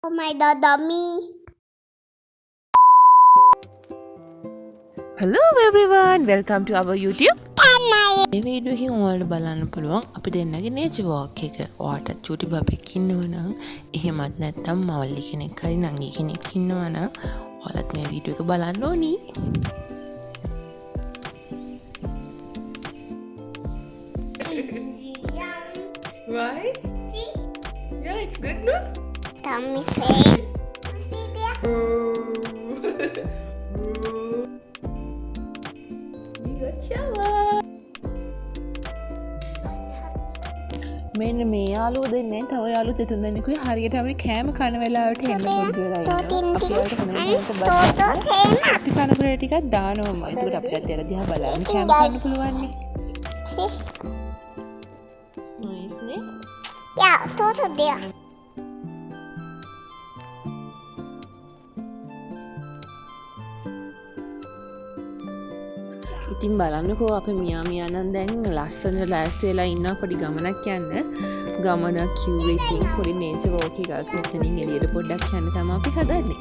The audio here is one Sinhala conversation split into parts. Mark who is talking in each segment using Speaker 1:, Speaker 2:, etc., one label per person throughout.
Speaker 1: Oh my god, dummy.
Speaker 2: Hello everyone, welcome to our YouTube. මේ වීඩියෝ එකෙන් ඔයාලට බලන්න පුළුවන් අපි දෙන්නගේ nature walk එක. ඔයාට චූටි බබෙක් ඉන්නවා නම් එහෙමත් නැත්නම් මවලි කෙනෙක් හරි නංගි කෙනෙක් ඉන්නවා නම් ඔයාලත් මේ වීඩියෝ එක බලන්න ඕනි. Right?
Speaker 1: See?
Speaker 2: Yeah, it's good, no?
Speaker 1: Tummy saying. See there?
Speaker 2: මෙන්න මේ යාළුව දෙන්නේ තව යාළුවෝ දෙතුන් දෙනෙකුයි හරියට අපි කෑම කන වෙලාවට එන්න පොඩි වෙලා ඉන්නවා. අපි කන පුරේ ටිකක් දානවම. ඒකට අපිට ඇර දිහා බලන්න කෑම කන්න පුළුවන් නේ. Nice නේ?
Speaker 1: Yeah, Toto there.
Speaker 2: ඉතින් බලන්නකෝ අපේ මියා නම් දැන් ලස්සනට ලෑස්ති වෙලා ඉන්නවා පොඩි ගමනක් යන්න. ගමනක් කිව්වේ ඉතින් පොඩි nature walk එකක් මෙතනින් එළියට පොඩ්ඩක් යන්න තමයි අපි හදන්නේ.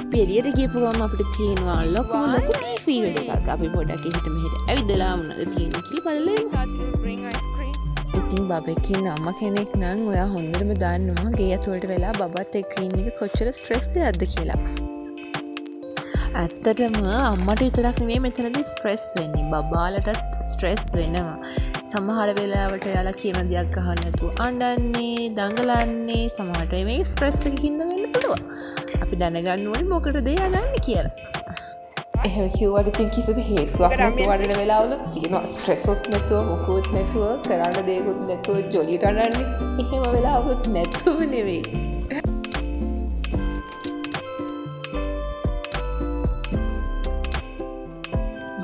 Speaker 2: අපි එළියට ගියපු ගමන් අපිට තියෙනවා ලොකු ටී ෆීල්ඩ් එකක්. අපි පොඩ්ඩක් එහෙට මෙහෙට ඇවිදලා මොනවද තියෙන්නේ කියලා බලලා ඉතින් බබෙක් ඉන්න අම්මා කෙනෙක් නම් ඔයා හොඳටම දන්නවා ගේ ඇතුළට වෙලා බබත් එක්ක ඉන්න එක කොච්චර ස්ට්‍රෙස් දෙයක්ද කියලා. ඇත්තටම අම්මට විතරක් නෙමෙයි මෙතනදී ස්ට්‍රෙස් වෙන්නේ. බබාලටත් ස්ට්‍රෙස් වෙනවා. සමහර වෙලාවට යාලා කියන දෙයක් අහන්න නැතුව අඬන්නේ, දඟලන්නේ, සමහරට මේ ස්ට්‍රෙස් එකකින් වෙන්න පුළුවන්. අපි දැනගන්න ඕනේ මොකටද යන්නේ කියලා. එහෙම කිව්වට ඉතින් කිසිදු හේතුවක් නැතුව වඩන වෙලාවලුත් තියෙනවා. ස්ට්‍රෙස් උත් නැතුව, මොකුත් නැතුව, කරන්න දෙයක්වත් නැතුව ජොලියට අඬන්නේ. එහෙම වෙලාවලුත් නැතුව නෙවෙයි.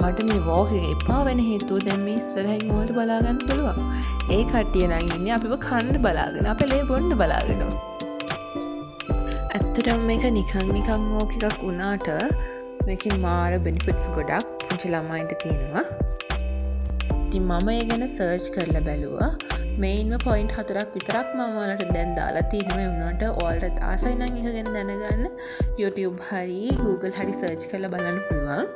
Speaker 2: මට මේ walk එක එපා වෙන හේතුව දැන් මේ ඉස්සරහින් වලට බලා ගන්න පුළුවන්. ඒ කට්ටිය නම් ඉන්නේ අපිව කන්න බලාගෙන, අපේ ලේ බොන්න බලාගෙන. ඇත්තටම මේක නිකන් walk එකක් වුණාට මේකේ මාර benefits ගොඩක් පුංචි ළමයින්ට තියෙනවා. ඉතින් මම ඒ ගැන සර්ච් කරලා බැලුවා. මේන්ම පොයින්ට් 4ක් විතරක් මම ඔයාලට දැන් දාලා තියෙනවා. ඒ වුණාට ඔයාලට ආසයි නම් ඒක ගැන දැනගන්න YouTube හරි Google හරි සර්ච් කරලා බලන්න පුළුවන්.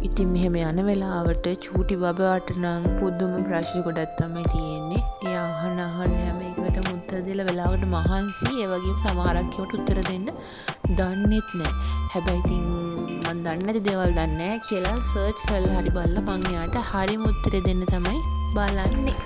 Speaker 2: ඉතින් මෙහෙම යන වෙලාවට චූටි බබාට නම් පුදුම ප්‍රශ්න ගොඩක් තමයි තියෙන්නේ. ඒ අහන හැම එකටම උත්තර දෙලා වෙලාවට මහන්සි. ඒ වගේම සමහරක් ඒවට උත්තර දෙන්න දන්නෙත් නැහැ. හැබැයි ඉතින් මම දන්නේ නැති දේවල් දන්නේ නැහැ කියලා සර්ච් කරලා හරි බලලා මං එයාට හරිම උත්තරේ දෙන්න තමයි බලන්නේ.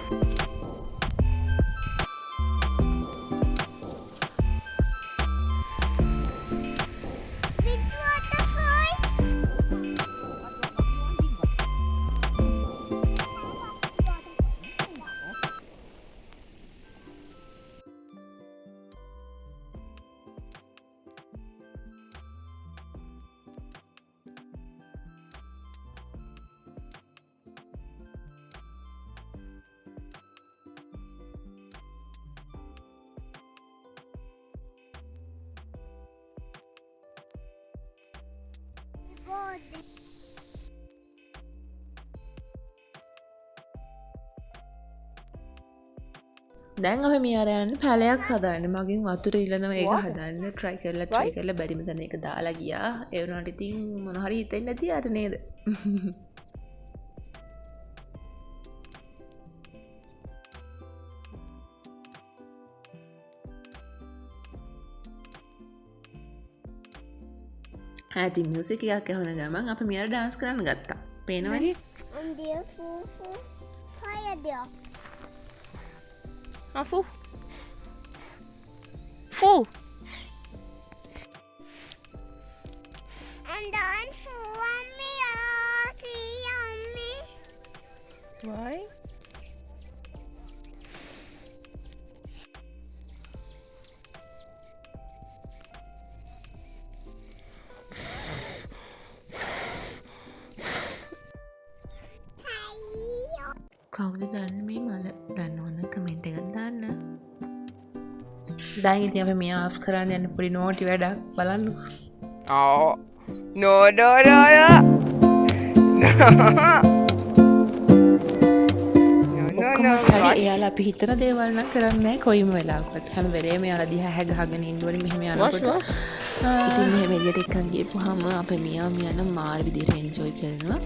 Speaker 2: දැන් අපි මියාර යන්න පැලයක් හදාන්න. මගෙන් වතුර ඉල්ලනවා ඒක හදන්න try කරලා බැරිම තැන ඒක දාලා ගියා. ඒ වුණාට ඉතින් මොන හරි හිතෙන්නේ නැති යාට නේද? ඇති මියුසික් එකක් ඇහුන ගමන් අපි මියාර dance කරන්න ගත්තා. පේනවනේ?
Speaker 1: And there, fire there.
Speaker 2: Fu. Fu.
Speaker 1: And then mommy, see mommy.
Speaker 2: Why? කවුද දන්නේ මේ මල? දන්නවනම් කමෙන්ට් එකක් දාන්න. දැන් ඉතින් අපි මේ ආෆ් කරන්න යන පොඩි නෝටි වැඩක් බලන්නකෝ.
Speaker 3: No.
Speaker 2: ඔක්කොම කොහොමත් හරි එයාලා අපි හිතන දේවල් නම් කරන්නේ නැහැ කොයිම වෙලාවකවත්. හැම වෙලේම එයාලා දිහා හැගහගෙන ඉන්න ඕනේ මෙහෙම යනකොට. ඉතින් මෙහෙම එළියට එක්කන් ගිහපුවාම අපේ මියා නම් මාර විදිහට එන්ජොයි කරනවා.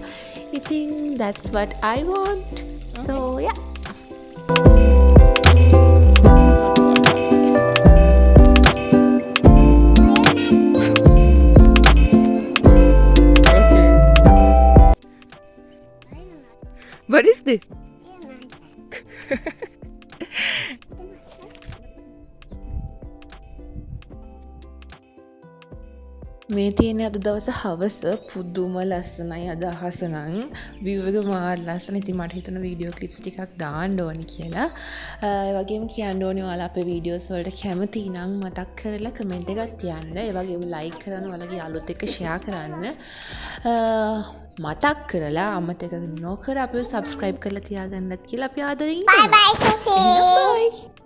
Speaker 2: ඉතින් that's what I want. So yeah.
Speaker 3: What is this?
Speaker 2: මේ තියෙන අද දවස හවස පුදුම ලස්සනයි. අද අහස නම් view එක මාර ලස්සනයි. ඉතින් මට හිතුණා වීඩියෝ ක්ලිප්ස් ටිකක් දාන්න ඕනි කියලා. ඒ වගේම කියන්න ඕනේ ඔයාලා අපේ වීඩියෝස් වලට කැමති නම් මතක් කරලා කමෙන්ට් එකක් තියන්න. ඒ වගේම ලයික් කරන්න, ඔයාලගේ යාළුවොත් එක්ක ෂෙයා කරන්න. මතක් කරලා අමතක නොකර අපිව subscribe කරලා තියාගන්නත් කියලා අපි ආදරෙන්
Speaker 1: Bye bye, Susie.
Speaker 2: Bye.